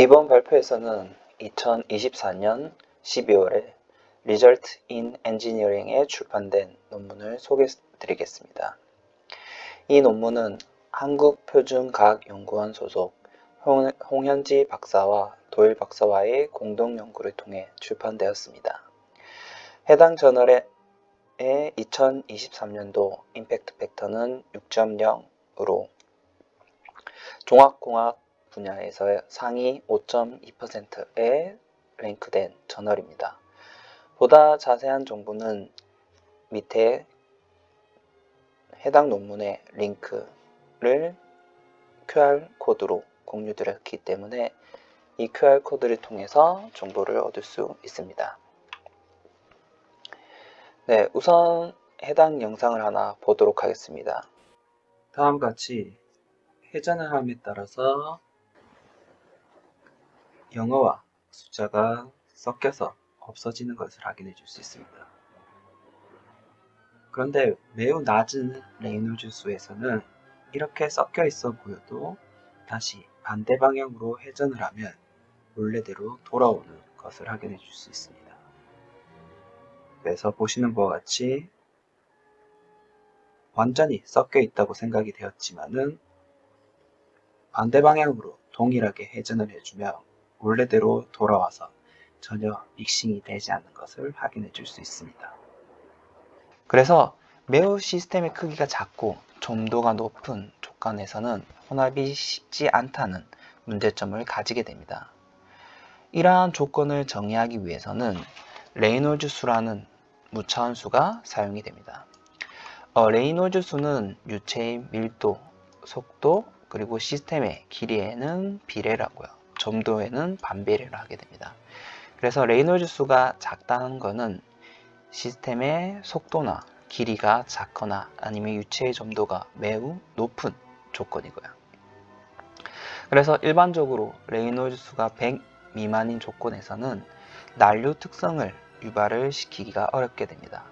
이번 발표에서는 2024년 12월에 Result in Engineering에 출판된 논문을 소개해드리겠습니다. 이 논문은 한국표준과학연구원 소속 홍현지 박사와 도일 박사와의 공동 연구를 통해 출판되었습니다. 해당 저널의 2023년도 임팩트 팩터는 6.0으로 종합공학 분야에서 상위 5.2%에 랭크된 저널입니다. 보다 자세한 정보는 밑에 해당 논문의 링크를 QR코드로 공유드렸기 때문에 이 QR코드를 통해서 정보를 얻을 수 있습니다. 네, 우선 해당 영상을 하나 보도록 하겠습니다. 다음과 같이 회전을 함에 따라서 영어와 숫자가 섞여서 없어지는 것을 확인해 줄 수 있습니다. 그런데 매우 낮은 레이놀즈 수에서는 이렇게 섞여 있어 보여도 다시 반대 방향으로 회전을 하면 원래대로 돌아오는 것을 확인해 줄 수 있습니다. 그래서 보시는 바와 같이 완전히 섞여 있다고 생각이 되었지만은 반대 방향으로 동일하게 회전을 해주면 원래대로 돌아와서 전혀 믹싱이 되지 않는 것을 확인해 줄 수 있습니다. 그래서 매우 시스템의 크기가 작고 점도가 높은 촉간에서는 혼합이 쉽지 않다는 문제점을 가지게 됩니다. 이러한 조건을 정의하기 위해서는 레이놀즈 수라는 무차원수가 사용이 됩니다. 레이놀즈 수는 유체의 밀도, 속도, 그리고 시스템의 길이에는 비례라고요. 점도에는 반비례를 하게 됩니다. 그래서 레이놀즈 수가 작다는 것은 시스템의 속도나 길이가 작거나 아니면 유체의 점도가 매우 높은 조건이고요. 그래서 일반적으로 레이놀즈 수가 100 미만인 조건에서는 난류 특성을 유발을 시키기가 어렵게 됩니다.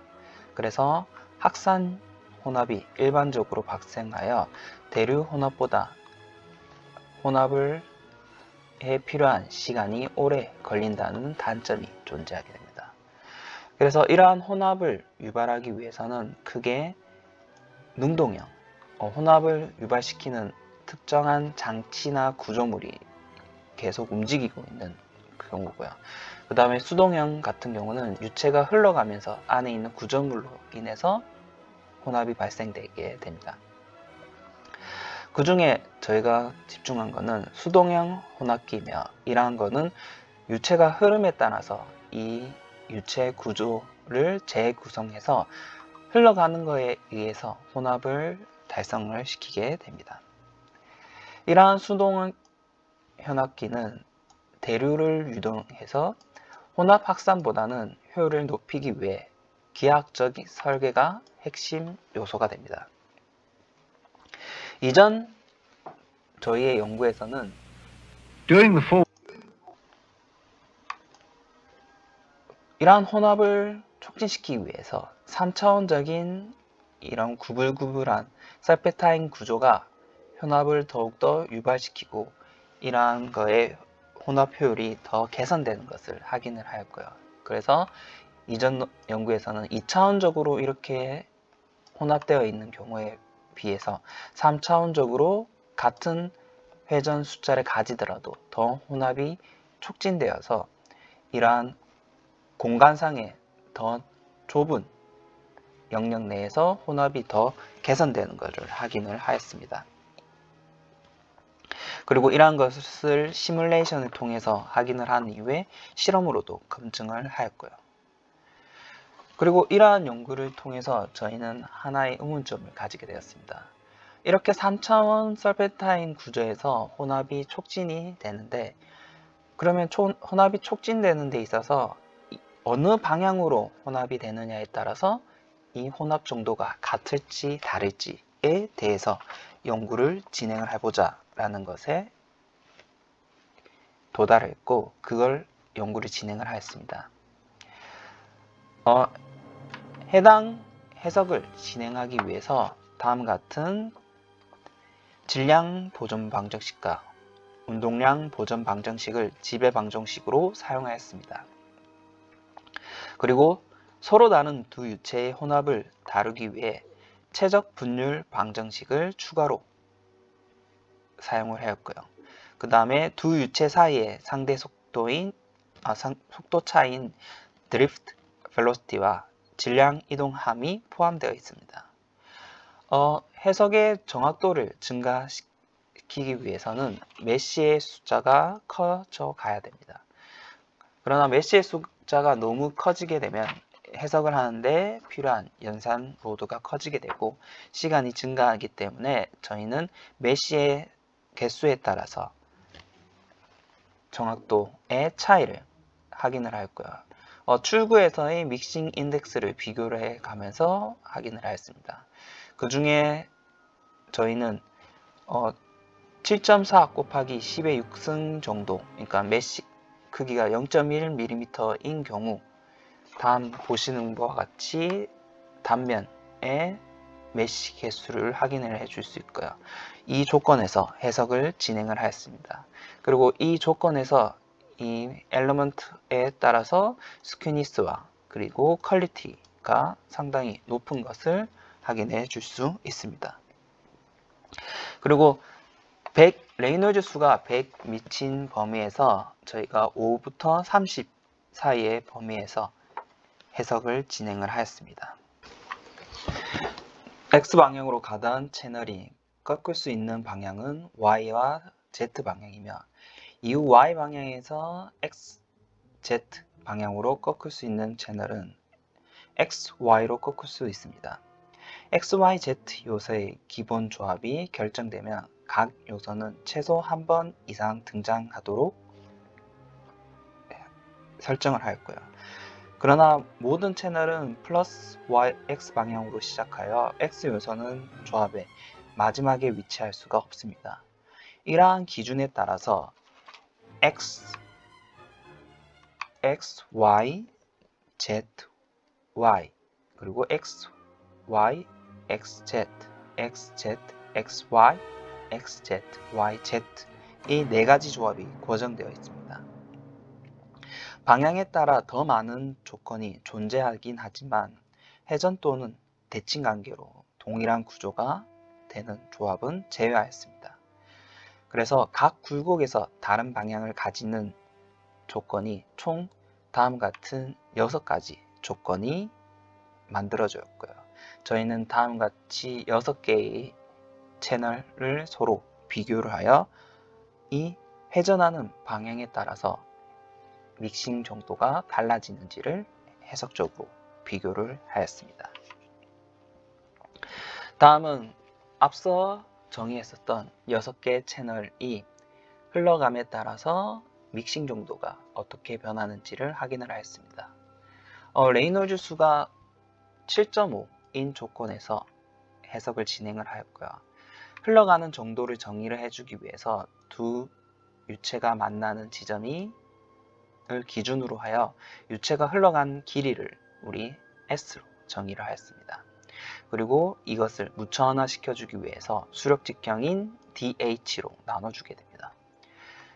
그래서 확산 혼합이 일반적으로 발생하여 대류 혼합보다 혼합을 해 필요한 시간이 오래 걸린다는 단점이 존재하게 됩니다. 그래서 이러한 혼합을 유발하기 위해서는 크게 능동형, 혼합을 유발시키는 특정한 장치나 구조물이 계속 움직이고 있는 경우고요. 그 다음에 수동형 같은 경우는 유체가 흘러가면서 안에 있는 구조물로 인해서 혼합이 발생되게 됩니다. 그 중에 저희가 집중한 것은 수동형 혼합기며 이러한 것은 유체가 흐름에 따라서 이 유체 구조를 재구성해서 흘러가는 것에 의해서 혼합을 달성을 시키게 됩니다. 이러한 수동 혼합기는 대류를 유도해서 혼합 확산보다는 효율을 높이기 위해 기하학적 설계가 핵심 요소가 됩니다. 이전 저희의 연구에서는 이러한 혼합을 촉진시키기 위해서 3차원적인 이런 구불구불한 설페타인 구조가 혼합을 더욱더 유발시키고 이러한 거에 혼합 효율이 더 개선되는 것을 확인을 하였고요. 그래서 이전 연구에서는 2차원적으로 이렇게 혼합되어 있는 경우에 비해서 3차원적으로 같은 회전 숫자를 가지더라도 더 혼합이 촉진되어서 이러한 공간상의 더 좁은 영역 내에서 혼합이 더 개선되는 것을 확인을 하였습니다. 그리고 이러한 것을 시뮬레이션을 통해서 확인을 한 이후에 실험으로도 검증을 하였고요. 그리고 이러한 연구를 통해서 저희는 하나의 의문점을 가지게 되었습니다. 이렇게 3차원 설페타인 구조에서 혼합이 촉진이 되는데 그러면 혼합이 촉진되는 데 있어서 어느 방향으로 혼합이 되느냐에 따라서 이 혼합 정도가 같을지 다를지에 대해서 연구를 진행을 해보자 라는 것에 도달했고 그걸 연구를 진행을 하였습니다. 해당 해석을 진행하기 위해서 다음과 같은 질량 보존 방정식과 운동량 보전 방정식을 지배 방정식으로 사용하였습니다. 그리고 서로 다른 두 유체의 혼합을 다루기 위해 최적 분율 방정식을 추가로 사용을 하였고요. 그 다음에 두 유체 사이의 상대 속도인 속도 차이인 드리프트 벨로시티와 질량 이동함이 포함되어 있습니다. 해석의 정확도를 증가시키기 위해서는 메시의 숫자가 커져 가야 됩니다. 그러나 메시의 숫자가 너무 커지게 되면 해석을 하는데 필요한 연산 로드가 커지게 되고 시간이 증가하기 때문에 저희는 메시의 개수에 따라서 정확도의 차이를 확인을 하였고요. 출구에서의 믹싱 인덱스를 비교를 해 가면서 확인을 하였습니다. 그 중에 저희는 7.4 곱하기 10의 6승 정도, 그러니까 메시 크기가 0.1mm인 경우 다음 보시는 것과 같이 단면의 메시 개수를 확인을 해줄 수 있고요. 이 조건에서 해석을 진행을 하였습니다. 그리고 이 조건에서 이 엘리먼트에 따라서 스퀴니스와 그리고 퀄리티가 상당히 높은 것을 확인해 줄 수 있습니다. 그리고 레이놀즈 수가 100 미친 범위에서 저희가 5부터 30 사이의 범위에서 해석을 진행을 하였습니다. X방향으로 가던 채널이 꺾을 수 있는 방향은 Y와 Z 방향이며 이후 Y 방향에서 X, Z 방향으로 꺾을 수 있는 채널은 X, Y로 꺾을 수 있습니다. X, Y, Z 요소의 기본 조합이 결정되면 각 요소는 최소 한 번 이상 등장하도록 설정을 하였고요. 그러나 모든 채널은 플러스 Y, X 방향으로 시작하여 X 요소는 조합의 마지막에 위치할 수가 없습니다. 이러한 기준에 따라서 X, Y, Z, Y 그리고 X, Y, XZ, XZ, XY, XZ, YZ 이 네 가지 조합이 고정되어 있습니다. 방향에 따라 더 많은 조건이 존재하긴 하지만 회전 또는 대칭 관계로 동일한 구조가 되는 조합은 제외하였습니다. 그래서 각 굴곡에서 다른 방향을 가지는 조건이 총 다음 같은 6가지 조건이 만들어졌고요. 저희는 다음 같이 6개의 채널을 서로 비교를 하여 이 회전하는 방향에 따라서 믹싱 정도가 달라지는지를 해석적으로 비교를 하였습니다. 다음은 앞서 정의했었던 6개 채널이 흘러감에 따라서 믹싱 정도가 어떻게 변하는지를 확인을 하였습니다. 레이놀즈 수가 7.5인 조건에서 해석을 진행을 하였고요. 흘러가는 정도를 정의를 해주기 위해서 두 유체가 만나는 지점을 기준으로 하여 유체가 흘러간 길이를 우리 S로 정의를 하였습니다. 그리고 이것을 무차원화 시켜주기 위해서 수력 직경인 DH로 나눠주게 됩니다.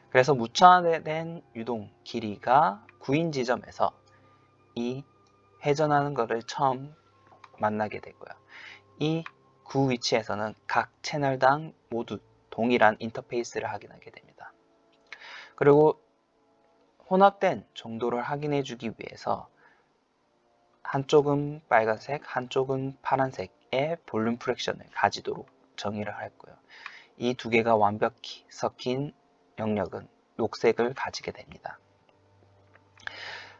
그래서 무차원화된 유동 길이가 9인 지점에서 이 회전하는 것을 처음 만나게 되고요. 이 9 위치에서는 각 채널당 모두 동일한 인터페이스를 확인하게 됩니다. 그리고 혼합된 정도를 확인해 주기 위해서 한쪽은 빨간색, 한쪽은 파란색의 볼륨 프랙션을 가지도록 정의를 했고요. 이 두 개가 완벽히 섞인 영역은 녹색을 가지게 됩니다.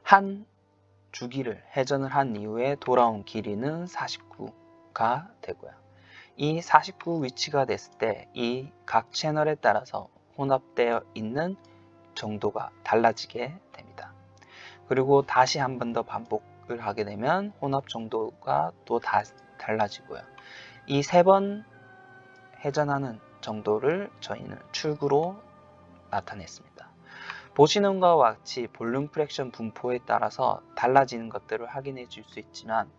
한 주기를 회전을 한 이후에 돌아온 길이는 49가 되고요. 이 49 위치가 됐을 때 이 각 채널에 따라서 혼합되어 있는 정도가 달라지게 됩니다. 그리고 다시 한 번 더 반복을 하게 되면 혼합 정도가 또 달라지고요. 이 3번 회전하는 정도를 저희는 출구로 나타냈습니다. 보시는 것과 같이 볼륨 프랙션 분포에 따라서 달라지는 것들을 확인해 줄 수 있지만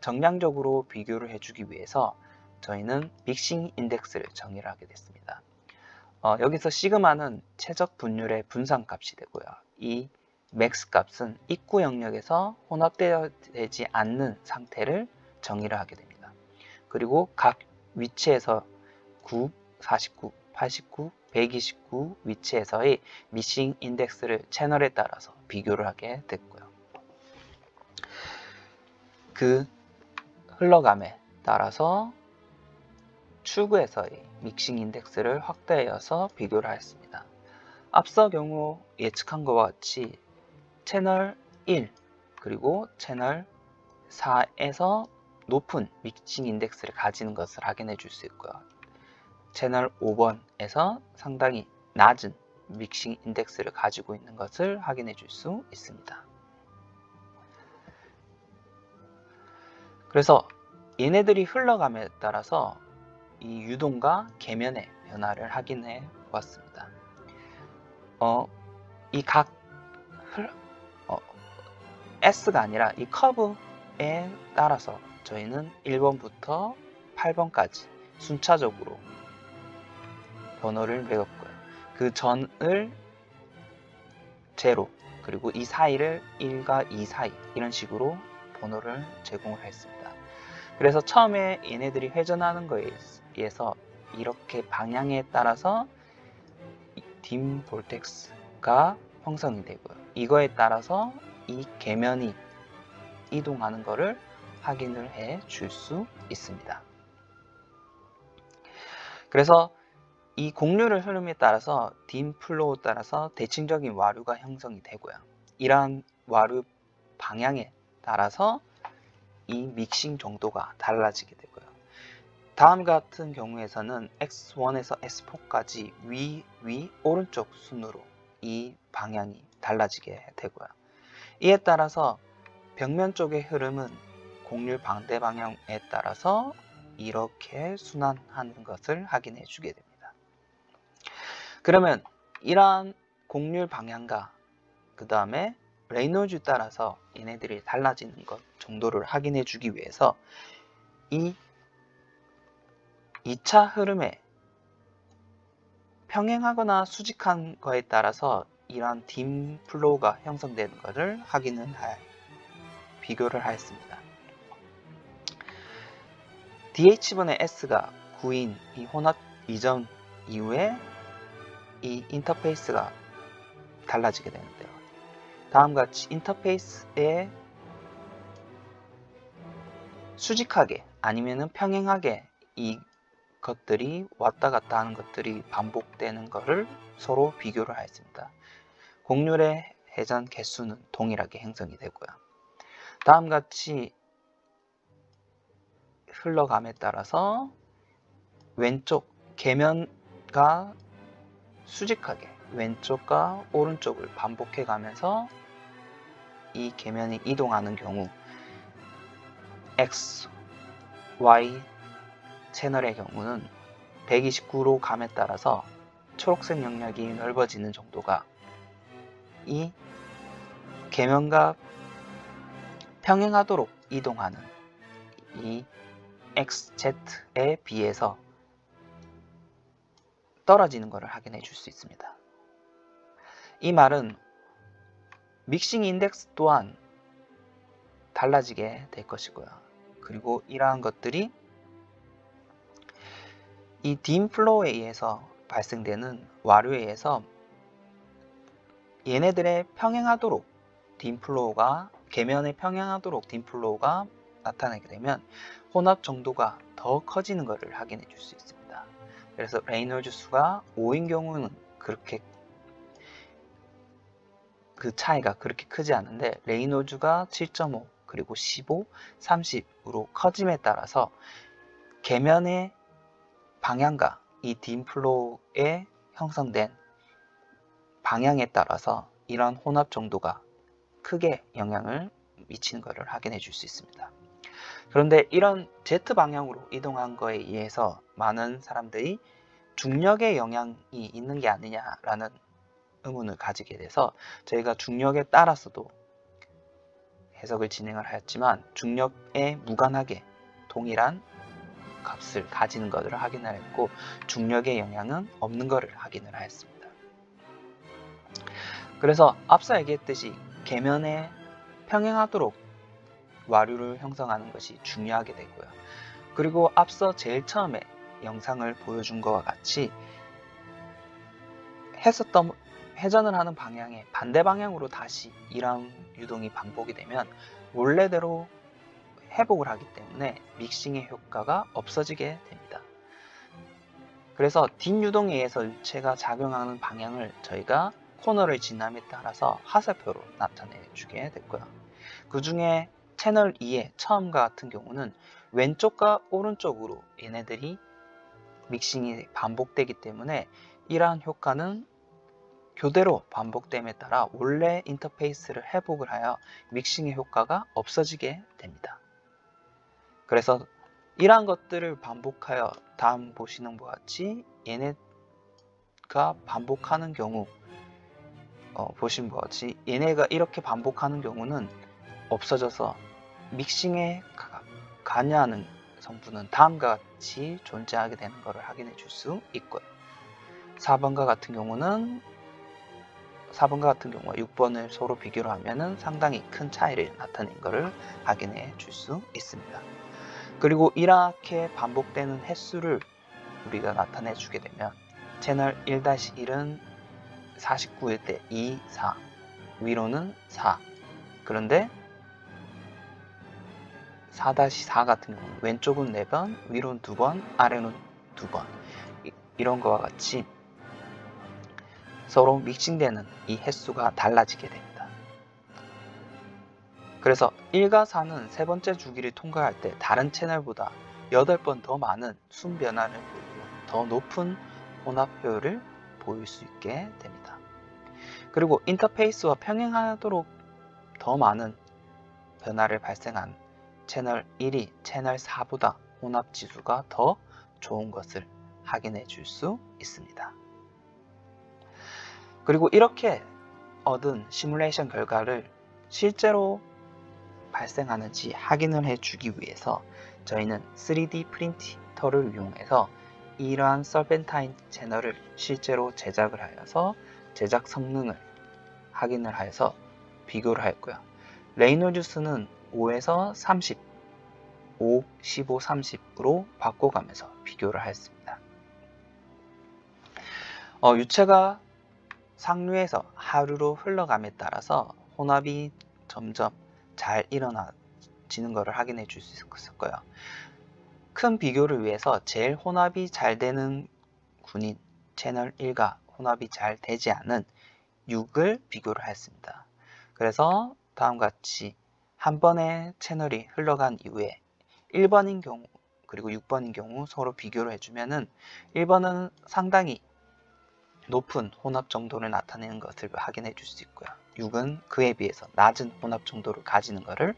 정량적으로 비교를 해주기 위해서 저희는 믹싱 인덱스를 정의를 하게 됐습니다. 여기서 시그마는 최적 분율의 분산값이 되고요. 이 맥스 값은 입구 영역에서 혼합되지 않는 상태를 정의를 하게 됩니다. 그리고 각 위치에서 9, 49, 89, 129 위치에서의 미싱 인덱스를 채널에 따라서 비교를 하게 됐고요. 그 흘러감에 따라서 출구에서의 믹싱 인덱스를 확대하여서 비교를 하였습니다. 앞서 경우 예측한 것과 같이 채널 1 그리고 채널 4에서 높은 믹싱 인덱스를 가지는 것을 확인해 줄 수 있고요. 채널 5번에서 상당히 낮은 믹싱 인덱스를 가지고 있는 것을 확인해 줄 수 있습니다. 그래서 얘네들이 흘러감에 따라서 이 유동과 계면의 변화를 확인해 보았습니다. 이 각 S가 아니라 이 커브에 따라서 저희는 1번부터 8번까지 순차적으로 번호를 매겼고요. 그 전을 제로, 그리고 이 사이를 1과 2 사이 이런 식으로 번호를 제공을 했습니다. 그래서 처음에 얘네들이 회전하는 거에 의해서 이렇게 방향에 따라서 딤 볼텍스가 형성이 되고요. 이거에 따라서 이 계면이 이동하는 것을 확인을 해 줄 수 있습니다. 그래서 이 곡률의 흐름에 따라서 딤 플로우에 따라서 대칭적인 와류가 형성이 되고요. 이러한 와류 방향에 따라서 이 믹싱 정도가 달라지게 되고요. 다음 같은 경우에서는 X1에서 S4까지 위, 오른쪽 순으로 이 방향이 달라지게 되고요. 이에 따라서 벽면 쪽의 흐름은 곡률 반대 방향에 따라서 이렇게 순환하는 것을 확인해 주게 됩니다. 그러면 이러한 곡률 방향과 그 다음에 레이놀즈 따라서 얘네들이 달라지는 것 정도를 확인해 주기 위해서 이 2차 흐름에 평행하거나 수직한 거에 따라서 이러한 딤 플로우가 형성되는 것을 비교를 하였습니다. DH분의 S가 9인 이 혼합 이전 이후에 이 인터페이스가 달라지게 되는데요. 다음과 같이 인터페이스에 수직하게 아니면 평행하게 이 것들이 왔다 갔다 하는 것들이 반복되는 것을 서로 비교를 하였습니다. 곡률의 회전 개수는 동일하게 형성이 되고요. 다음과 같이 흘러감에 따라서 왼쪽 계면과 수직하게 왼쪽과 오른쪽을 반복해 가면서 이 계면이 이동하는 경우 X, Y 채널의 경우는 129로 감에 따라서 초록색 영역이 넓어지는 정도가 이 계면과 평행하도록 이동하는 이 XZ에 비해서 떨어지는 것을 확인해 줄 수 있습니다. 이 말은 믹싱 인덱스 또한 달라지게 될 것이고요. 그리고 이러한 것들이 이 딤 플로우에 의해서 발생되는 와류에 의해서 얘네들의 평행하도록 딤 플로우가 계면에 평행하도록 딤 플로우가 나타나게 되면 혼합 정도가 더 커지는 것을 확인해 줄 수 있습니다. 그래서 레이놀즈 수가 5인 경우는 그렇게 그 차이가 그렇게 크지 않은데 레이놀즈가 7.5 그리고 15, 30으로 커짐에 따라서 계면의 방향과 이 딤 플로우에 형성된 방향에 따라서 이런 혼합 정도가 크게 영향을 미치는 것을 확인해 줄 수 있습니다. 그런데 이런 Z 방향으로 이동한 거에 의해서 많은 사람들이 중력의 영향이 있는 게 아니냐라는 의문을 가지게 돼서 저희가 중력에 따라서도 해석을 진행을 하였지만 중력에 무관하게 동일한 값을 가지는 것을 확인을 했고 중력의 영향은 없는 것을 확인을 하였습니다. 그래서 앞서 얘기했듯이 계면에 평행하도록 와류를 형성하는 것이 중요하게 되고요. 그리고 앞서 제일 처음에 영상을 보여준 것과 같이 회전을 하는 방향의 반대 방향으로 다시 이러한 유동이 반복이 되면 원래대로 회복을 하기 때문에 믹싱의 효과가 없어지게 됩니다. 그래서 뒷유동에 의해서 유체가 작용하는 방향을 저희가 코너를 지남에 따라서 화살표로 나타내 주게 됐고요. 그 중에 채널 2의 처음과 같은 경우는 왼쪽과 오른쪽으로 얘네들이 믹싱이 반복되기 때문에 이러한 효과는 교대로 반복됨에 따라 원래 인터페이스를 회복을 하여 믹싱의 효과가 없어지게 됩니다. 그래서 이러한 것들을 반복하여 다음 보시는 것과 같이 얘네가 반복하는 경우 보신 것 같이 얘네가 이렇게 반복하는 경우는 없어져서 믹싱에 관여하는 성분은 다음과 같이 존재하게 되는 것을 확인해 줄 수 있고요. 4번과 같은 경우와 6번을 서로 비교를 하면 상당히 큰 차이를 나타낸 것을 확인해 줄 수 있습니다. 그리고 이렇게 반복되는 횟수를 우리가 나타내 주게 되면 채널 1-1은 49일 때 2, 4, 위로는 4. 그런데 4-4 같은 경우는 왼쪽은 4번, 위로는 2번, 아래는 2번. 이런 거와 같이 서로 믹싱되는 이 횟수가 달라지게 됩니다. 그래서 1과 4는 세 번째 주기를 통과할 때 다른 채널보다 8번 더 많은 순 변화를 보이고 더 높은 혼합 효율을 보일 수 있게 됩니다. 그리고 인터페이스와 평행하도록 더 많은 변화를 발생한 채널 1이 채널 4보다 혼합 지수가 더 좋은 것을 확인해 줄 수 있습니다. 그리고 이렇게 얻은 시뮬레이션 결과를 실제로 발생하는지 확인을 해주기 위해서 저희는 3D 프린터를 이용해서 이러한 설펜타인 채널을 실제로 제작을 하여서 제작 성능을 확인을 하여서 비교를 하였고요. 레이놀즈 수는 5에서 30, 5, 15, 30으로 바꿔가면서 비교를 하였습니다. 유체가 상류에서 하류로 흘러감에 따라서 혼합이 점점 잘 일어나지는 것을 확인해 줄 수 있었고요. 큰 비교를 위해서 제일 혼합이 잘 되는 군인 채널 1과 혼합이 잘 되지 않은 6을 비교를 했습니다. 그래서 다음과 같이 한 번의 채널이 흘러간 이후에 1번인 경우 그리고 6번인 경우 서로 비교를 해주면은 1번은 상당히 높은 혼합 정도를 나타내는 것을 확인해 줄 수 있고요. 6은 그에 비해서 낮은 혼합 정도를 가지는 것을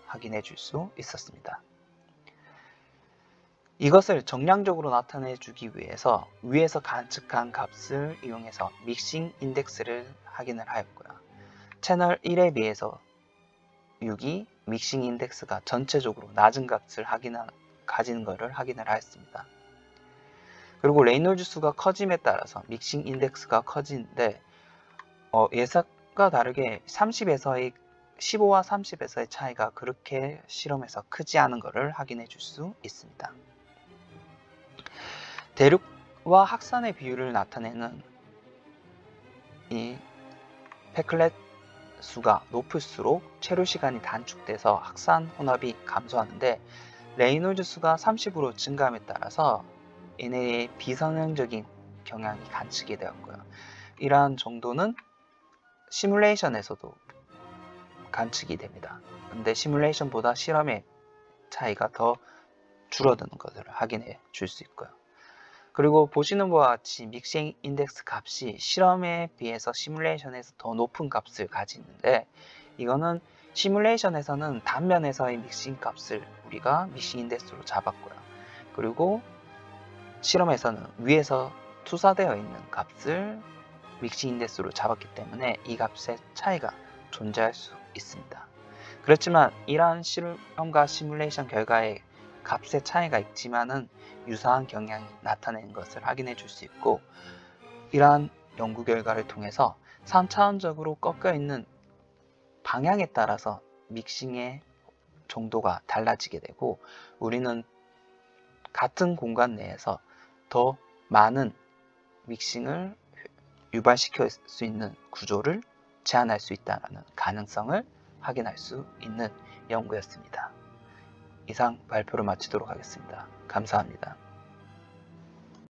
확인해 줄 수 있었습니다. 이것을 정량적으로 나타내 주기 위해서 위에서 관측한 값을 이용해서 믹싱 인덱스를 확인을 하였고요. 채널 1에 비해서 6이 믹싱 인덱스가 전체적으로 낮은 값을 가지는 것을 확인을 하였습니다. 그리고 레이놀즈 수가 커짐에 따라서 믹싱 인덱스가 커지는데 예상과 다르게 15와 30에서의 차이가 그렇게 실험에서 크지 않은 것을 확인해 줄 수 있습니다. 대륙과 확산의 비율을 나타내는 이 페클렛 수가 높을수록 체류 시간이 단축돼서 확산 혼합이 감소하는데 레이놀즈 수가 30으로 증가함에 따라서 얘네의 비선형적인 경향이 관측이 되었고요. 이러한 정도는 시뮬레이션에서도 관측이 됩니다. 근데 시뮬레이션보다 실험의 차이가 더 줄어드는 것을 확인해 줄 수 있고요. 그리고 보시는 바와 같이 믹싱 인덱스 값이 실험에 비해서 시뮬레이션에서 더 높은 값을 가지는데 이거는 시뮬레이션에서는 단면에서의 믹싱 값을 우리가 믹싱 인덱스로 잡았고요. 그리고 실험에서는 위에서 투사되어 있는 값을 믹싱 인덱스로 잡았기 때문에 이 값의 차이가 존재할 수 있습니다. 그렇지만 이러한 실험과 시뮬레이션 결과의 값의 차이가 있지만은 유사한 경향이 나타내는 것을 확인해 줄 수 있고, 이러한 연구 결과를 통해서 3차원적으로 꺾여 있는 방향에 따라서 믹싱의 정도가 달라지게 되고, 우리는 같은 공간 내에서 더 많은 믹싱을 유발시킬 수 있는 구조를 제한할 수 있다는 가능성을 확인할 수 있는 연구였습니다. 이상 발표를 마치도록 하겠습니다. 감사합니다.